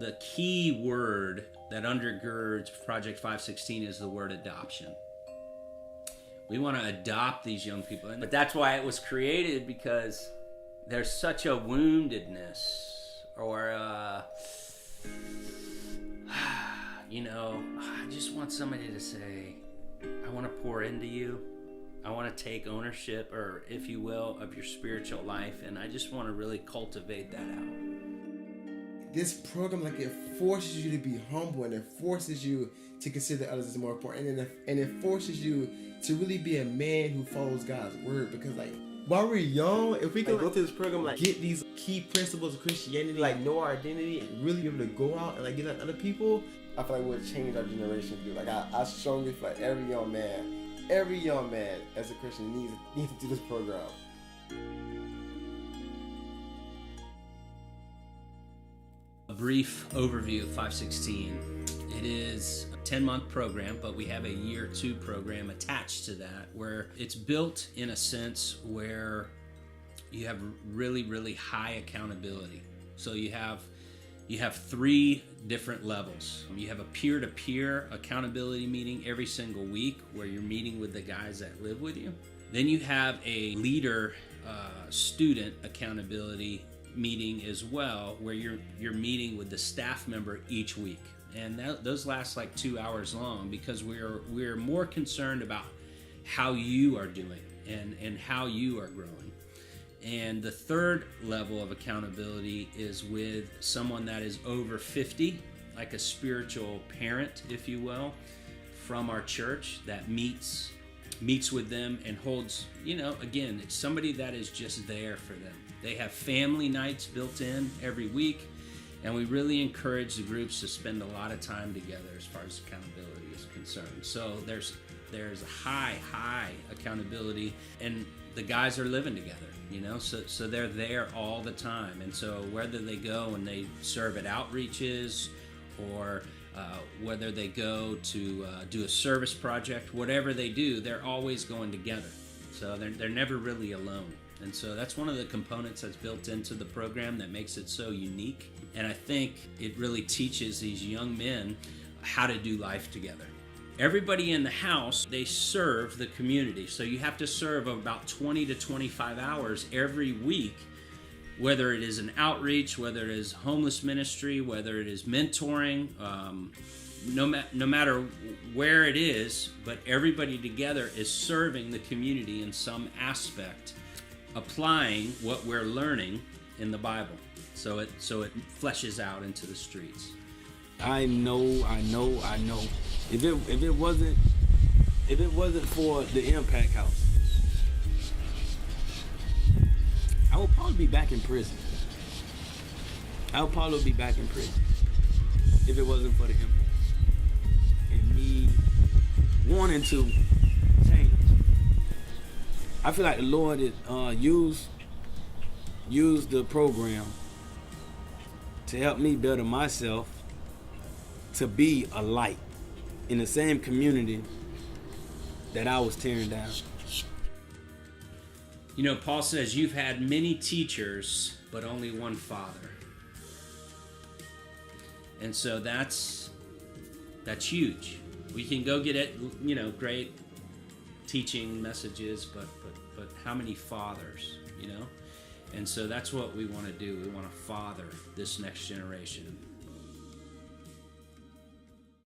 The key word that undergirds Project 516 is the word adoption. We want to adopt these young people. But that's why it was created, because there's such a woundedness, or I just want somebody to say, I want to pour into you. I want to take ownership, or if you will, of your spiritual life, and I just want to really cultivate that out. This program, it forces you to be humble, and it forces you to consider others as more important, and it forces you to really be a man who follows God's word. Because while we're young, if we can go through this program, get these key principles of Christianity, know our identity, and really be able to go out and get at other people, I feel like we'll change our generation, dude. I strongly feel like every young man as a Christian needs to do this program. A brief overview of 516. It is a 10-month program, but we have a year 2 program attached to that, where it's built in a sense where you have really, really high accountability. So you have 3 different levels. You have a peer-to-peer accountability meeting every single week, where you're meeting with the guys that live with you. Then you have a leader student accountability meeting as well, where you're meeting with the staff member each week, and those last 2 hours long, because we're more concerned about how you are doing and how you are growing. And the third level of accountability is with someone that is over 50, like a spiritual parent, if you will, from our church, that meets with them and holds, again, it's somebody that is just there for them. They have family nights built in every week, and we really encourage the groups to spend a lot of time together as far as accountability is concerned. So there's a high accountability, and the guys are living together, so they're there all the time. And so whether they go and they serve at outreaches, or whether they go to do a service project, whatever they do, they're always going together. So they're never really alone. And so that's one of the components that's built into the program that makes it so unique. And I think it really teaches these young men how to do life together. Everybody in the house, they serve the community. So you have to serve about 20 to 25 hours every week, whether it is an outreach, whether it is homeless ministry, whether it is mentoring, no matter where it is, but everybody together is serving the community in some aspect, applying what we're learning in the Bible, so it fleshes out into the streets. I know. If it wasn't for the Impact House, I would probably be back in prison. If it wasn't for the Impact and me wanting to change. I feel like the Lord used the program to help me better myself, to be a light in the same community that I was tearing down. Paul says, you've had many teachers, but only one Father. And so that's huge. We can go get it, great teaching messages, but how many fathers, And so that's what we want to do. We want to father this next generation.